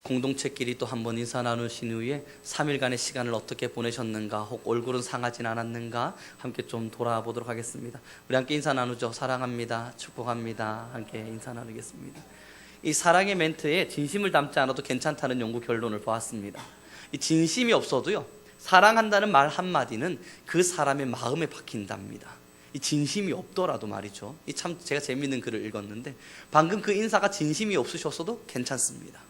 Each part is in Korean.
공동체끼리 또 한 번 인사 나누신 후에 3일간의 시간을 어떻게 보내셨는가, 혹 얼굴은 상하진 않았는가 함께 좀 돌아보도록 하겠습니다. 우리 함께 인사 나누죠. 사랑합니다, 축복합니다. 함께 인사 나누겠습니다. 이 사랑의 멘트에 진심을 담지 않아도 괜찮다는 연구 결론을 보았습니다. 이 진심이 없어도요, 사랑한다는 말 한마디는 그 사람의 마음에 박힌답니다. 이 진심이 없더라도 말이죠. 이 참 제가 재밌는 글을 읽었는데, 방금 그 인사가 진심이 없으셨어도 괜찮습니다.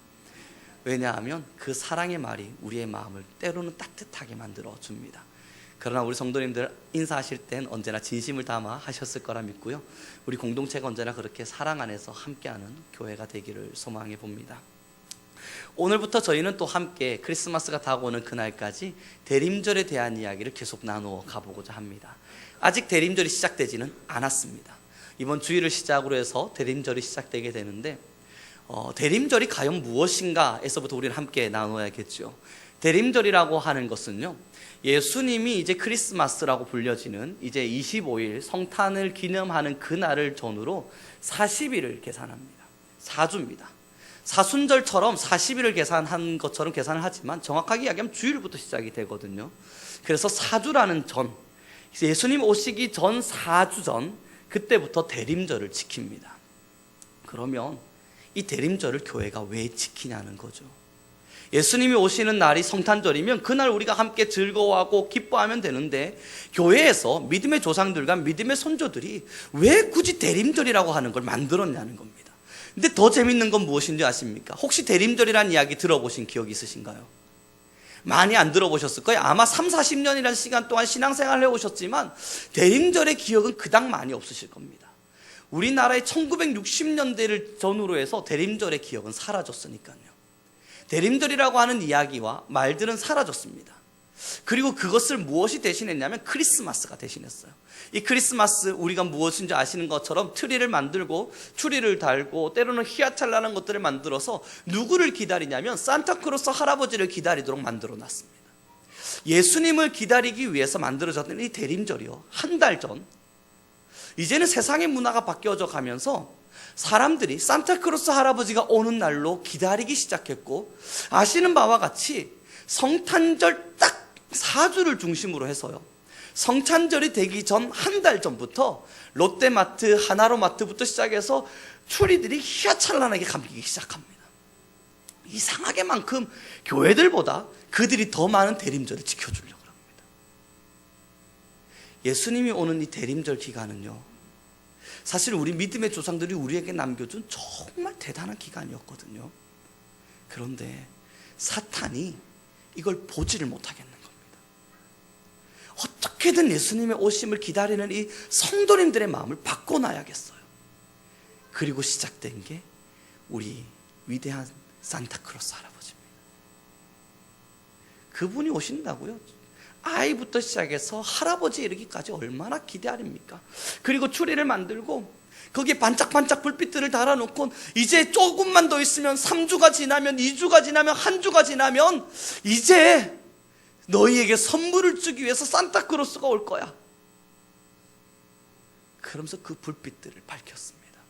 왜냐하면 그 사랑의 말이 우리의 마음을 때로는 따뜻하게 만들어 줍니다. 그러나 우리 성도님들 인사하실 땐 언제나 진심을 담아 하셨을 거라 믿고요, 우리 공동체가 언제나 그렇게 사랑 안에서 함께하는 교회가 되기를 소망해 봅니다. 오늘부터 저희는 또 함께 크리스마스가 다가오는 그날까지 대림절에 대한 이야기를 계속 나누어 가보고자 합니다. 아직 대림절이 시작되지는 않았습니다. 이번 주일을 시작으로 해서 대림절이 시작되게 되는데, 대림절이 과연 무엇인가 에서부터 우리는 함께 나눠야겠죠. 대림절이라고 하는 것은요, 예수님이 이제 크리스마스라고 불려지는 이제 25일 성탄을 기념하는 그날을 전후로 40일을 계산합니다. 4주입니다. 사순절처럼 40일을 계산한 것처럼 계산을 하지만 정확하게 이야기하면 주일부터 시작이 되거든요. 그래서 4주라는 전, 예수님 오시기 전 4주 전, 그때부터 대림절을 지킵니다. 그러면 이 대림절을 교회가 왜 지키냐는 거죠. 예수님이 오시는 날이 성탄절이면 그날 우리가 함께 즐거워하고 기뻐하면 되는데, 교회에서 믿음의 조상들과 믿음의 선조들이 왜 굳이 대림절이라고 하는 걸 만들었냐는 겁니다. 근데 더 재밌는 건 무엇인지 아십니까? 혹시 대림절이라는 이야기 들어보신 기억이 있으신가요? 많이 안 들어보셨을 거예요. 아마 30-40년이라는 시간 동안 신앙생활을 해오셨지만 대림절의 기억은 그닥 많이 없으실 겁니다. 우리나라의 1960년대를 전후로 해서 대림절의 기억은 사라졌으니까요. 대림절이라고 하는 이야기와 말들은 사라졌습니다. 그리고 그것을 무엇이 대신했냐면 크리스마스가 대신했어요. 이 크리스마스, 우리가 무엇인지 아시는 것처럼 트리를 만들고 추리를 달고 때로는 희화찬란한 것들을 만들어서 누구를 기다리냐면 산타크로스 할아버지를 기다리도록 만들어 놨습니다. 예수님을 기다리기 위해서 만들어졌던 이 대림절이요, 한 달 전, 이제는 세상의 문화가 바뀌어져 가면서 사람들이 산타크로스 할아버지가 오는 날로 기다리기 시작했고, 아시는 바와 같이 성탄절 딱 4주를 중심으로 해서요, 성탄절이 되기 전 한 달 전부터 롯데마트, 하나로마트부터 시작해서 추리들이 희화찬란하게 감기기 시작합니다. 이상하게만큼 교회들보다 그들이 더 많은 대림절을 지켜주려고 합니다. 예수님이 오는 이 대림절 기간은요, 사실 우리 믿음의 조상들이 우리에게 남겨준 정말 대단한 기간이었거든요. 그런데 사탄이 이걸 보지를 못하겠는 겁니다. 어떻게든 예수님의 오심을 기다리는 이 성도님들의 마음을 바꿔놔야겠어요. 그리고 시작된 게 우리 위대한 산타크로스 할아버지입니다. 그분이 오신다고요? 아이부터 시작해서 할아버지 이르기까지 얼마나 기대하립니까? 그리고 추리를 만들고 거기에 반짝반짝 불빛들을 달아놓고, 이제 조금만 더 있으면 3주가 지나면, 2주가 지나면, 한 주가 지나면 이제 너희에게 선물을 주기 위해서 산타크로스가 올 거야. 그러면서 그 불빛들을 밝혔습니다.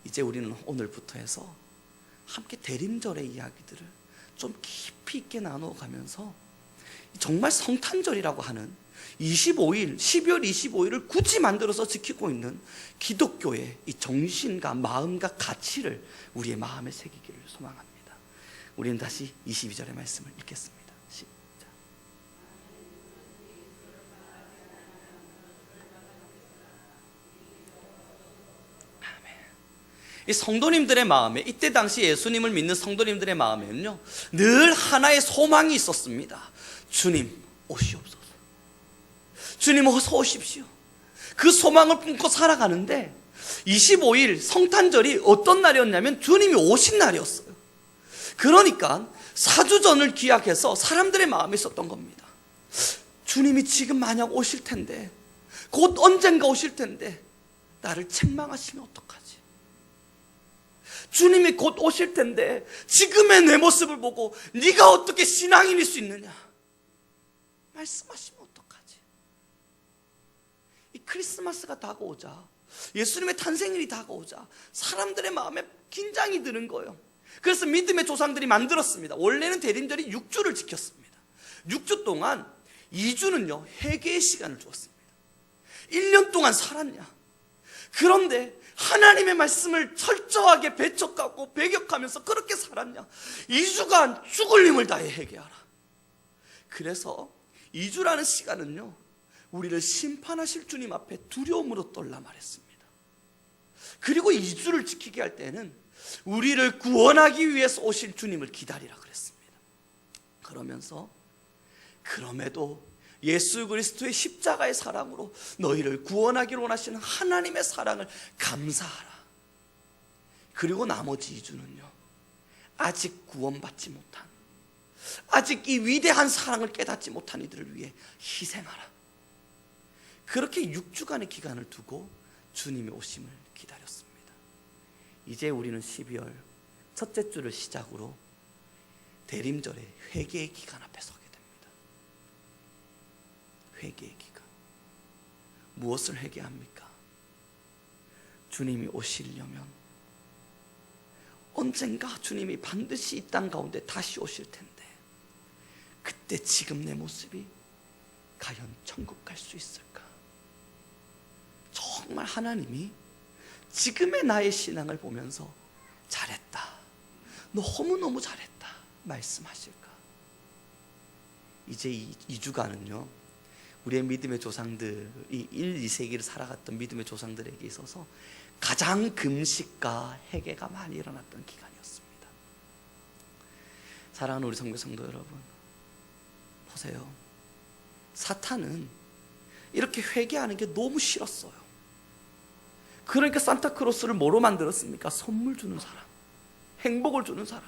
이제 우리는 오늘부터 해서 함께 대림절의 이야기들을 좀 깊이 있게 나누어가면서 정말 성탄절이라고 하는 25일, 12월 25일을 굳이 만들어서 지키고 있는 기독교의 이 정신과 마음과 가치를 우리의 마음에 새기기를 소망합니다. 우리는 다시 22절의 말씀을 읽겠습니다. 시작. 아멘. 이 성도님들의 마음에, 이때 당시 예수님을 믿는 성도님들의 마음에는요, 늘 하나의 소망이 있었습니다. 주님 오시옵소서. 주님 어서 오십시오. 그 소망을 품고 살아가는데 25일 성탄절이 어떤 날이었냐면 주님이 오신 날이었어요. 그러니까 4주 전을 기약해서 사람들의 마음에 있었던 겁니다. 주님이 지금 만약 오실 텐데, 곧 언젠가 오실 텐데 나를 책망하시면 어떡하지? 주님이 곧 오실 텐데 지금의 내 모습을 보고 네가 어떻게 신앙인일 수 있느냐 말씀하시면 어떡하지? 이 크리스마스가 다가오자, 예수님의 탄생일이 다가오자 사람들의 마음에 긴장이 드는 거예요. 그래서 믿음의 조상들이 만들었습니다. 원래는 대림절이 6주를 지켰습니다. 6주 동안 2주는요 회개의 시간을 주었습니다. 1년 동안 살았냐? 그런데 하나님의 말씀을 철저하게 배척하고 배격하면서 그렇게 살았냐? 2주간 죽을 힘을 다해 회개하라. 그래서 2주라는 시간은요 우리를 심판하실 주님 앞에 두려움으로 떨라 말했습니다. 그리고 2주를 지키게 할 때는 우리를 구원하기 위해서 오실 주님을 기다리라 그랬습니다. 그러면서 그럼에도 예수 그리스도의 십자가의 사랑으로 너희를 구원하기를 원하시는 하나님의 사랑을 감사하라. 그리고 나머지 2주는요 아직 구원받지 못한, 아직 이 위대한 사랑을 깨닫지 못한 이들을 위해 희생하라. 그렇게 6주간의 기간을 두고 주님의 오심을 기다렸습니다. 이제 우리는 12월 첫째 주를 시작으로 대림절의 회개의 기간 앞에 서게 됩니다. 회개의 기간. 무엇을 회개합니까? 주님이 오시려면 언젠가 주님이 반드시 이 땅 가운데 다시 오실 텐데 그때 지금 내 모습이 과연 천국 갈 수 있을까? 정말 하나님이 지금의 나의 신앙을 보면서 잘했다, 너무너무 잘했다 말씀하실까? 이제 이 2주간은요 우리의 믿음의 조상들이 1, 2세기를 살아갔던 믿음의 조상들에게 있어서 가장 금식과 회개가 많이 일어났던 기간이었습니다. 사랑하는 우리 선교 성도 여러분, 보세요. 사탄은 이렇게 회개하는 게 너무 싫었어요. 그러니까 산타크로스를 뭐로 만들었습니까? 선물 주는 사람, 행복을 주는 사람,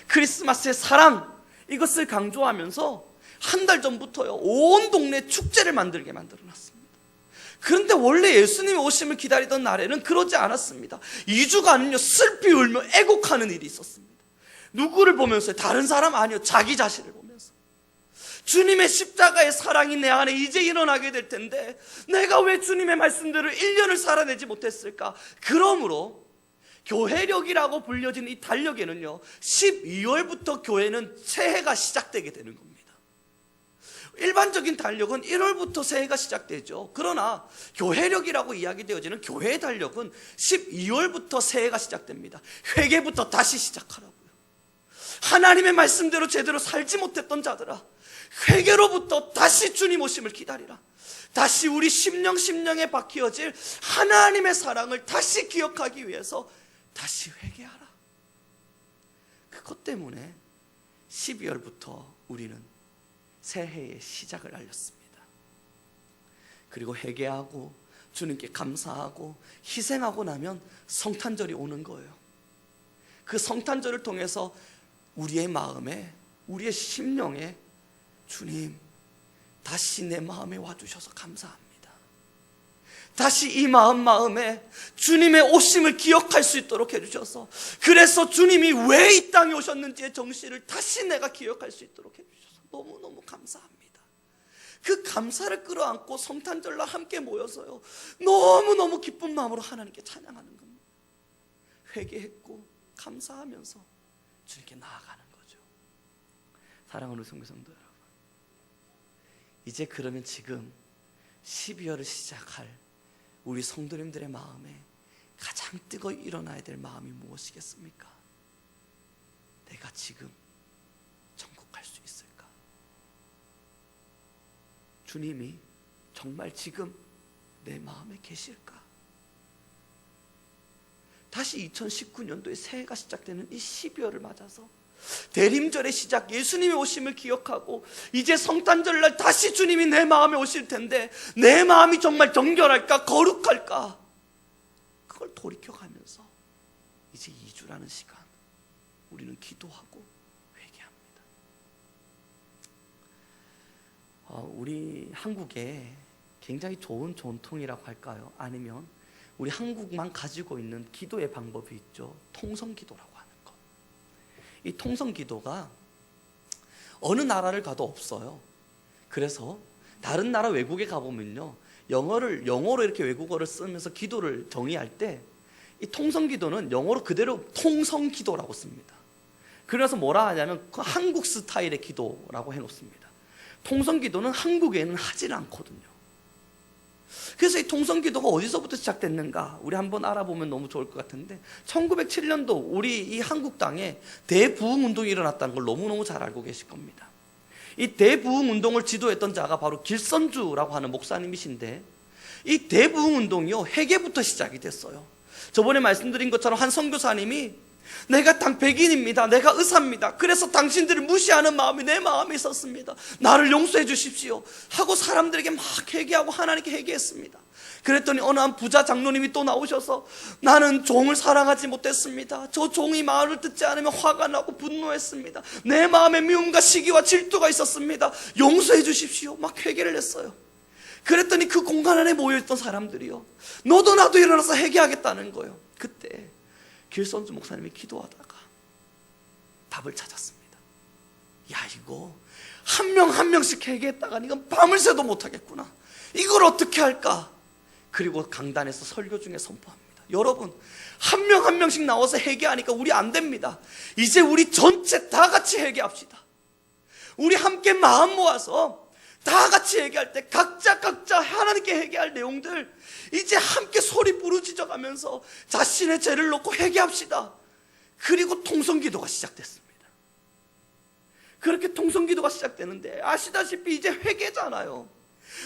크리스마스의 사랑, 이것을 강조하면서 한 달 전부터요 온 동네 축제를 만들게 만들어놨습니다. 그런데 원래 예수님이 오심을 기다리던 날에는 그러지 않았습니다. 2주간은요 슬피 울며 애곡하는 일이 있었습니다. 누구를 보면서요? 다른 사람 아니요, 자기 자신을 보면서. 주님의 십자가의 사랑이 내 안에 이제 일어나게 될 텐데 내가 왜 주님의 말씀대로 1년을 살아내지 못했을까? 그러므로 교회력이라고 불려진 이 달력에는요 12월부터 교회는 새해가 시작되게 되는 겁니다. 일반적인 달력은 1월부터 새해가 시작되죠. 그러나 교회력이라고 이야기되어지는 교회의 달력은 12월부터 새해가 시작됩니다. 회개부터 다시 시작하라고요. 하나님의 말씀대로 제대로 살지 못했던 자들아, 회개로부터 다시 주님 오심을 기다리라. 다시 우리 심령에 박혀질 하나님의 사랑을 다시 기억하기 위해서 다시 회개하라. 그것 때문에 12월부터 우리는 새해의 시작을 알렸습니다. 그리고 회개하고 주님께 감사하고 희생하고 나면 성탄절이 오는 거예요. 그 성탄절을 통해서 우리의 마음에, 우리의 심령에 주님 다시 내 마음에 와주셔서 감사합니다. 다시 이 마음에 주님의 오심을 기억할 수 있도록 해주셔서, 그래서 주님이 왜 이 땅에 오셨는지의 정신을 다시 내가 기억할 수 있도록 해주셔서 너무너무 감사합니다. 그 감사를 끌어안고 성탄절날 함께 모여서요 너무너무 기쁜 마음으로 하나님께 찬양하는 겁니다. 회개했고 감사하면서 주님께 나아가는 거죠. 사랑하는 성도 여러분, 이제 그러면 지금 12월을 시작할 우리 성도님들의 마음에 가장 뜨거이 일어나야 될 마음이 무엇이겠습니까? 내가 지금 천국 갈 수 있을까? 주님이 정말 지금 내 마음에 계실까? 다시 2019년도에 새해가 시작되는 이 12월을 맞아서 대림절의 시작, 예수님의 오심을 기억하고 이제 성탄절날 다시 주님이 내 마음에 오실 텐데 내 마음이 정말 정결할까, 거룩할까? 그걸 돌이켜가면서 이제 2주라는 시간 우리는 기도하고 회개합니다. 우리 한국에 굉장히 좋은 전통이라고 할까요? 아니면 우리 한국만 가지고 있는 기도의 방법이 있죠. 통성기도라고 하는 것. 이 통성기도가 어느 나라를 가도 없어요. 그래서 다른 나라 외국에 가보면요 영어로 이렇게 외국어를 쓰면서 기도를 정의할 때 이 통성기도는 영어로 그대로 통성기도라고 씁니다. 그래서 뭐라 하냐면 그 한국 스타일의 기도라고 해놓습니다. 통성기도는 한국에는 하질 않거든요. 그래서 이 통성기도가 어디서부터 시작됐는가 우리 한번 알아보면 너무 좋을 것 같은데, 1907년도 우리 이 한국 땅에 대부흥운동이 일어났다는 걸 너무너무 잘 알고 계실 겁니다. 이 대부흥운동을 지도했던 자가 바로 길선주라고 하는 목사님이신데, 이 대부흥운동이요 회개부터 시작이 됐어요. 저번에 말씀드린 것처럼 한 선교사님이 내가 백인입니다, 내가 의사입니다, 그래서 당신들을 무시하는 마음이 내 마음에 있었습니다, 나를 용서해 주십시오 하고 사람들에게 막 회개하고 하나님께 회개했습니다. 그랬더니 어느 한 부자 장로님이 또 나오셔서 나는 종을 사랑하지 못했습니다, 저 종이 말을 듣지 않으면 화가 나고 분노했습니다, 내 마음에 미움과 시기와 질투가 있었습니다, 용서해 주십시오 막 회개를 했어요. 그랬더니 그 공간 안에 모여있던 사람들이요 너도 나도 일어나서 회개하겠다는 거예요. 그때 길선주 목사님이 기도하다가 답을 찾았습니다. 야, 이거 한 명 한 명씩 회개했다가 이건 밤을 새도 못하겠구나, 이걸 어떻게 할까? 그리고 강단에서 설교 중에 선포합니다. 여러분, 한 명 한 명씩 나와서 회개하니까 우리 안 됩니다. 이제 우리 전체 다 같이 회개합시다. 우리 함께 마음 모아서 다 같이 회개할 때 각자 하나님께 회개할 내용들 이제 함께 소리 부르짖어 가면서 자신의 죄를 놓고 회개합시다. 그리고 통성기도가 시작됐습니다. 그렇게 통성기도가 시작되는데 아시다시피 이제 회개잖아요.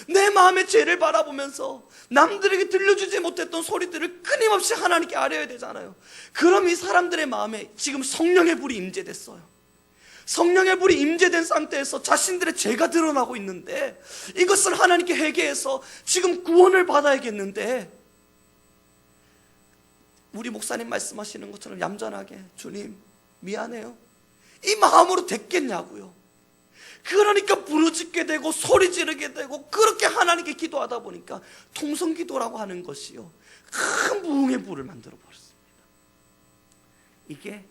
내 마음의 죄를 바라보면서 남들에게 들려주지 못했던 소리들을 끊임없이 하나님께 아뢰어야 되잖아요. 그럼 이 사람들의 마음에 지금 성령의 불이 임재됐어요. 성령의 불이 임재된 상태에서 자신들의 죄가 드러나고 있는데 이것을 하나님께 회개해서 지금 구원을 받아야겠는데, 우리 목사님 말씀하시는 것처럼 얌전하게 주님 미안해요 이 마음으로 됐겠냐고요. 그러니까 부르짖게 되고 소리 지르게 되고 그렇게 하나님께 기도하다 보니까 통성기도라고 하는 것이요 큰 부흥의 불을 만들어 버렸습니다. 이게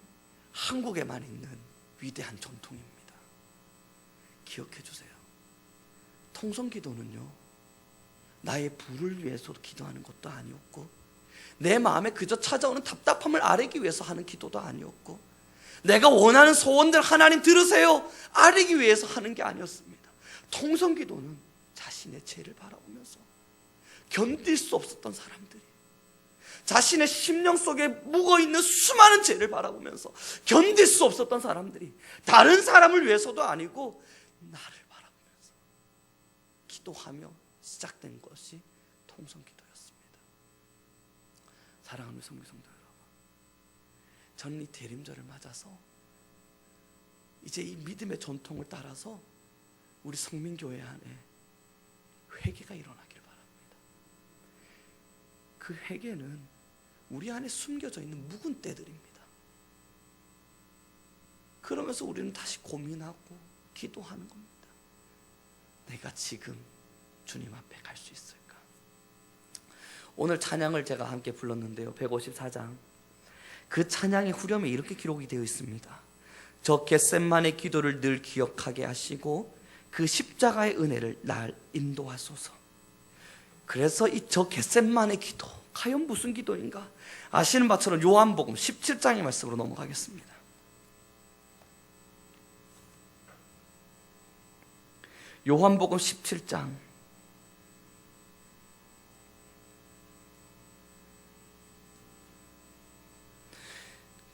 한국에만 있는 위대한 전통입니다. 기억해 주세요. 통성기도는요 나의 부를 위해서 기도하는 것도 아니었고, 내 마음에 그저 찾아오는 답답함을 아뢰기 위해서 하는 기도도 아니었고, 내가 원하는 소원들 하나님 들으세요 아뢰기 위해서 하는 게 아니었습니다. 통성기도는 자신의 죄를 바라보면서 견딜 수 없었던 사람들이, 자신의 심령 속에 묵어있는 수많은 죄를 바라보면서 견딜 수 없었던 사람들이 다른 사람을 위해서도 아니고 나를 바라보면서 기도하며 시작된 것이 통성기도였습니다. 사랑하는 성도 여러분, 저는 이 대림절을 맞아서 이제 이 믿음의 전통을 따라서 우리 성민교회 안에 회개가 일어나길 바랍니다. 그 회개는 우리 안에 숨겨져 있는 묵은 때들입니다. 그러면서 우리는 다시 고민하고 기도하는 겁니다. 내가 지금 주님 앞에 갈 수 있을까? 오늘 찬양을 제가 함께 불렀는데요, 154장 그 찬양의 후렴에 이렇게 기록이 되어 있습니다. 저 겟셋만의 기도를 늘 기억하게 하시고 그 십자가의 은혜를 날 인도하소서. 그래서 이 저 겟셋만의 기도, 과연 무슨 기도인가? 아시는 바처럼 요한복음 17장의 말씀으로 넘어가겠습니다. 요한복음 17장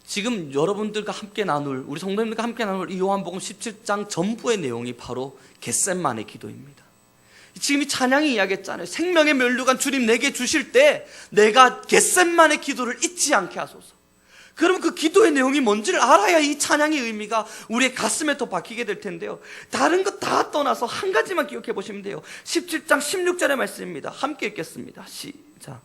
지금 여러분들과 함께 나눌, 우리 성도님들과 함께 나눌 이 요한복음 17장 전부의 내용이 바로 겟셋만의 기도입니다. 지금 이 찬양이 이야기했잖아요. 생명의 면류관 주님 내게 주실 때 내가 겟셋만의 기도를 잊지 않게 하소서. 그러면 그 기도의 내용이 뭔지를 알아야 이 찬양의 의미가 우리의 가슴에 더 박히게 될 텐데요, 다른 것 다 떠나서 한 가지만 기억해 보시면 돼요. 17장 16절의 말씀입니다. 함께 읽겠습니다. 시작.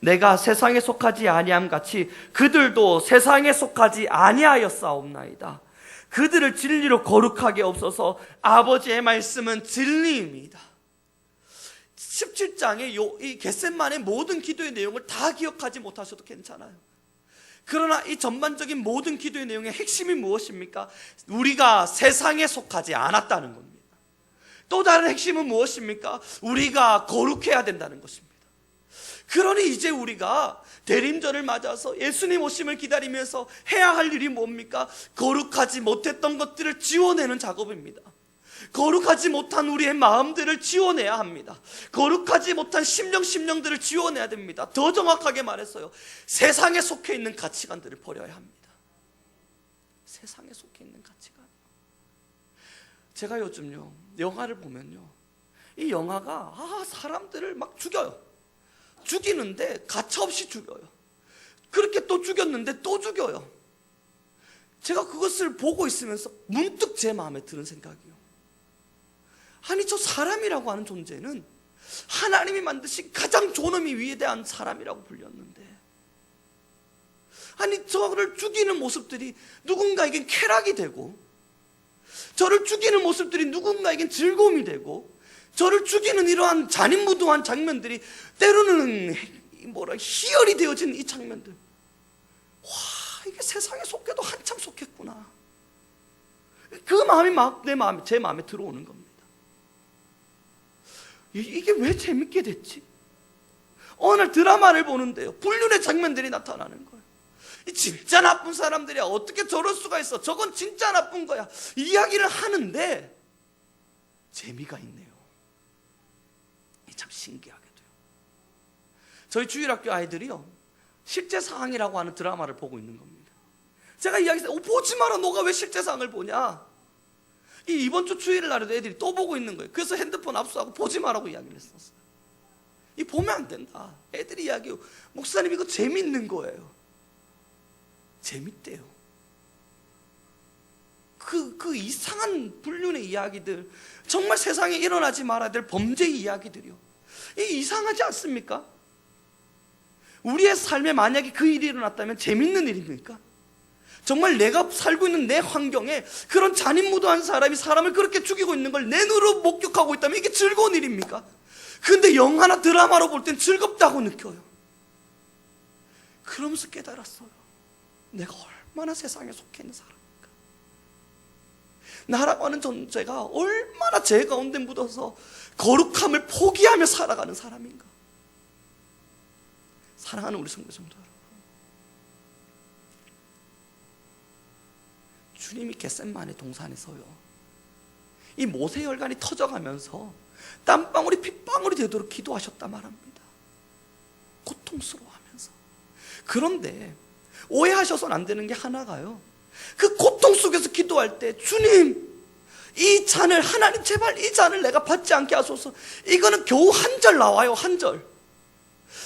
내가 세상에 속하지 아니함 같이 그들도 세상에 속하지 아니하였사옵나이다. 그들을 진리로 거룩하게 없어서 아버지의 말씀은 진리입니다. 17장의 이 겟셋만의 모든 기도의 내용을 다 기억하지 못하셔도 괜찮아요. 그러나 이 전반적인 모든 기도의 내용의 핵심이 무엇입니까? 우리가 세상에 속하지 않았다는 겁니다. 또 다른 핵심은 무엇입니까? 우리가 거룩해야 된다는 것입니다. 그러니 이제 우리가 대림절을 맞아서 예수님 오심을 기다리면서 해야 할 일이 뭡니까? 거룩하지 못했던 것들을 지워내는 작업입니다. 거룩하지 못한 우리의 마음들을 지워내야 합니다. 거룩하지 못한 심령들을 지워내야 됩니다. 더 정확하게 말했어요. 세상에 속해 있는 가치관들을 버려야 합니다. 세상에 속해 있는 가치관. 제가 요즘요 영화를 보면요, 이 영화가 사람들을 막 죽여요. 죽이는데 가차없이 죽여요. 그렇게 또 죽였는데 또 죽여요. 제가 그것을 보고 있으면서 문득 제 마음에 드는 생각이요, 아니 저 사람이라고 하는 존재는 하나님이 만드신 가장 존엄이 위대한 사람이라고 불렸는데, 아니 저를 죽이는 모습들이 누군가에겐 쾌락이 되고, 저를 죽이는 모습들이 누군가에겐 즐거움이 되고, 저를 죽이는 이러한 잔인무도한 장면들이 때로는 희열이 되어지는 이 장면들, 와, 이게 세상에 속해도 한참 속했구나. 그 마음이 제 마음에 들어오는 겁니다. 이게 왜 재밌게 됐지? 어느 날 드라마를 보는데요, 불륜의 장면들이 나타나는 거예요. 이 진짜 나쁜 사람들이야, 어떻게 저럴 수가 있어, 저건 진짜 나쁜 거야, 이야기를 하는데 재미가 있네요. 참 신기하게도요. 저희 주일학교 아이들이요, 실제 상황이라고 하는 드라마를 보고 있는 겁니다. 제가 이야기했어요. 보지 마라, 너가 왜 실제 상황을 보냐. 이번 주 주일날에도 애들이 또 보고 있는 거예요. 그래서 핸드폰 압수하고 보지 마라고 이야기를 했었어요. 보면 안 된다. 애들이 이야기해요. 목사님 이거 재밌는 거예요. 재밌대요. 그 이상한 불륜의 이야기들, 정말 세상에 일어나지 말아야 될 범죄 이야기들이요, 이상하지 않습니까? 우리의 삶에 만약에 그 일이 일어났다면 재밌는 일입니까? 정말 내가 살고 있는 내 환경에 그런 잔인무도한 사람이 사람을 그렇게 죽이고 있는 걸 내 눈으로 목격하고 있다면 이게 즐거운 일입니까? 근데 영화나 드라마로 볼 땐 즐겁다고 느껴요. 그러면서 깨달았어요. 내가 얼마나 세상에 속해 있는 사람인가. 나라고 하는 존재가 얼마나 죄 가운데 묻어서 거룩함을 포기하며 살아가는 사람인가. 사랑하는 우리 성도 여러분, 주님이 겟셋마네 동산에서요, 이 모세혈관이 터져가면서 땀방울이 핏방울이 되도록 기도하셨다 말합니다. 고통스러워하면서. 그런데 오해하셔서는 안 되는 게 하나가요, 그 고통 속에서 기도할 때 주님, 이 잔을, 하나님 제발 이 잔을 내가 받지 않게 하소서, 이거는 겨우 한 절 나와요, 한 절.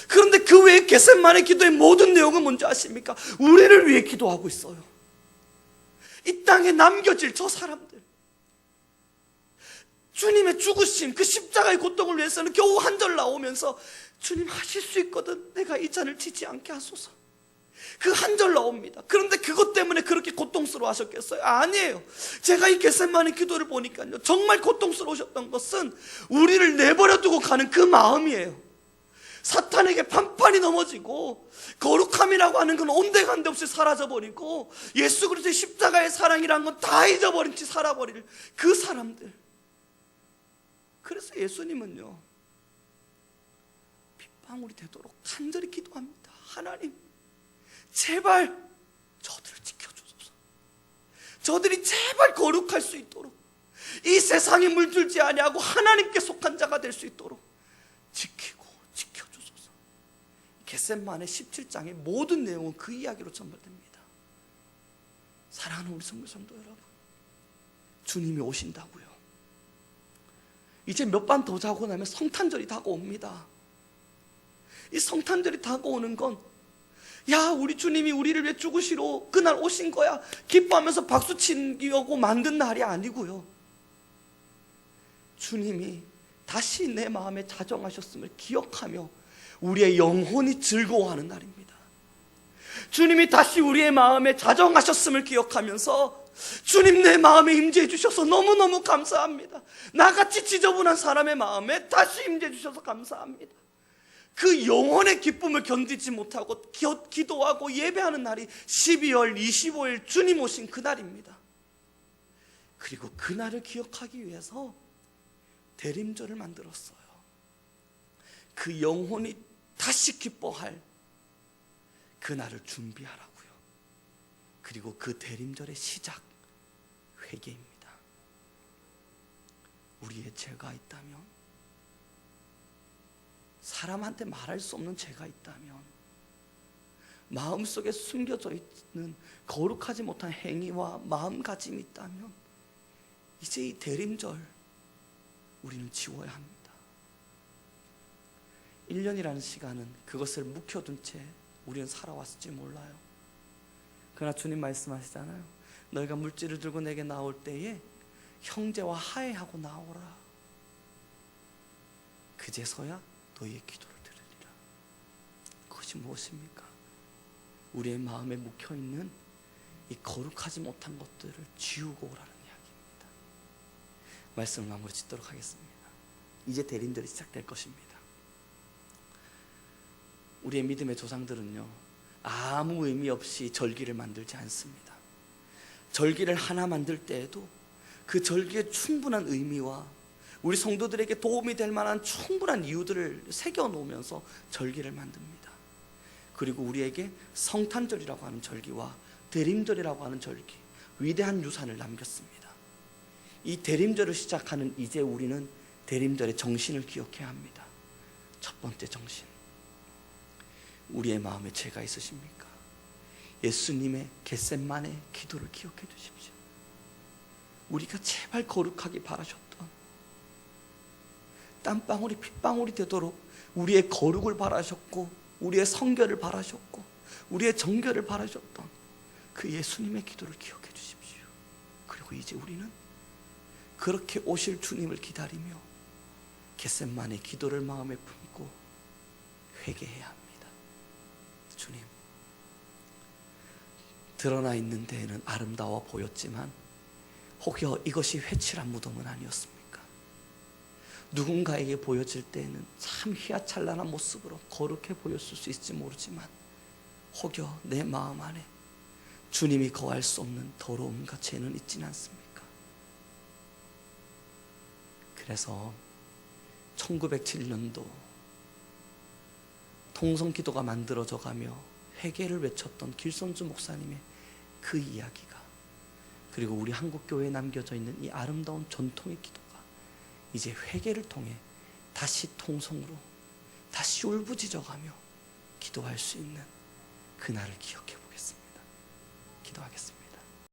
그런데 그 외에 겟셋마네 기도의 모든 내용은 뭔지 아십니까? 우리를 위해 기도하고 있어요. 이 땅에 남겨질 저 사람들, 주님의 죽으심, 그 십자가의 고통을 위해서는 겨우 한 절 나오면서 주님 하실 수 있거든, 내가 이 잔을 지지 않게 하소서, 그 한 절 나옵니다. 그런데 그것 때문에 그렇게 고통스러워 하셨겠어요? 아니에요. 제가 이 겟셋마네 기도를 보니까요, 정말 고통스러우셨던 것은 우리를 내버려 두고 가는 그 마음이에요. 사탄에게 판판이 넘어지고 거룩함이라고 하는 건 온데간데 없이 사라져버리고 예수 그리스도의 십자가의 사랑이라는 건 다 잊어버린 채 살아버릴 그 사람들. 그래서 예수님은요, 빗방울이 되도록 간절히 기도합니다. 하나님 제발 저들을 지켜주소서. 저들이 제발 거룩할 수 있도록, 이 세상에 물들지 아니하고 하나님께 속한 자가 될 수 있도록 지키고 지켜주소서. 겟셋마네 17장의 모든 내용은 그 이야기로 전달됩니다. 사랑하는 우리 성도 여러분, 주님이 오신다고요. 이제 몇 반 더 자고 나면 성탄절이 다가옵니다. 이 성탄절이 다가오는 건, 야 우리 주님이 우리를 위해 죽으시러 그날 오신 거야 기뻐하면서 박수 치려고 만든 날이 아니고요, 주님이 다시 내 마음에 자정하셨음을 기억하며 우리의 영혼이 즐거워하는 날입니다. 주님이 다시 우리의 마음에 자정하셨음을 기억하면서 주님 내 마음에 임재해 주셔서 너무너무 감사합니다. 나같이 지저분한 사람의 마음에 다시 임재해 주셔서 감사합니다. 그 영혼의 기쁨을 견디지 못하고 기도하고 예배하는 날이 12월 25일 주님 오신 그날입니다. 그리고 그날을 기억하기 위해서 대림절을 만들었어요. 그 영혼이 다시 기뻐할 그날을 준비하라고요. 그리고 그 대림절의 시작, 회개입니다. 우리의 죄가 있다면, 사람한테 말할 수 없는 죄가 있다면, 마음속에 숨겨져 있는 거룩하지 못한 행위와 마음가짐이 있다면, 이제 이 대림절 우리는 지워야 합니다. 1년이라는 시간은 그것을 묵혀둔 채 우리는 살아왔을지 몰라요. 그러나 주님 말씀하시잖아요. 너희가 물질을 들고 내게 나올 때에 형제와 화해하고 나오라. 그제서야 너희의 기도를 들으리라. 그것이 무엇입니까? 우리의 마음에 묵혀있는 이 거룩하지 못한 것들을 지우고 오라는 이야기입니다. 말씀을 마무리 짓도록 하겠습니다. 이제 대림절이 시작될 것입니다. 우리의 믿음의 조상들은요, 아무 의미 없이 절기를 만들지 않습니다. 절기를 하나 만들 때에도 그 절기에 충분한 의미와 우리 성도들에게 도움이 될 만한 충분한 이유들을 새겨 놓으면서 절기를 만듭니다. 그리고 우리에게 성탄절이라고 하는 절기와 대림절이라고 하는 절기, 위대한 유산을 남겼습니다. 이 대림절을 시작하는 이제 우리는 대림절의 정신을 기억해야 합니다. 첫 번째 정신, 우리의 마음에 죄가 있으십니까? 예수님의 겟세마네 기도를 기억해 두십시오. 우리가 제발 거룩하기 바라셨던, 땀방울이 핏방울이 되도록 우리의 거룩을 바라셨고, 우리의 성결을 바라셨고, 우리의 정결을 바라셨던 그 예수님의 기도를 기억해 주십시오. 그리고 이제 우리는 그렇게 오실 주님을 기다리며 겟세마네 기도를 마음에 품고 회개해야 합니다. 주님, 드러나 있는 데에는 아름다워 보였지만 혹여 이것이 회칠한 무덤은 아니었습니까? 누군가에게 보여질 때에는 참 희화찬란한 모습으로 거룩해 보였을 수 있을지 모르지만 혹여 내 마음 안에 주님이 거할 수 없는 더러움과 죄는 있지는 않습니까? 그래서 1907년도 통성기도가 만들어져 가며 회개를 외쳤던 길선주 목사님의 그 이야기가, 그리고 우리 한국교회에 남겨져 있는 이 아름다운 전통의 기도가 이제 회개를 통해 다시 통성으로 다시 울부짖어가며 기도할 수 있는 그날을 기억해 보겠습니다. 기도하겠습니다.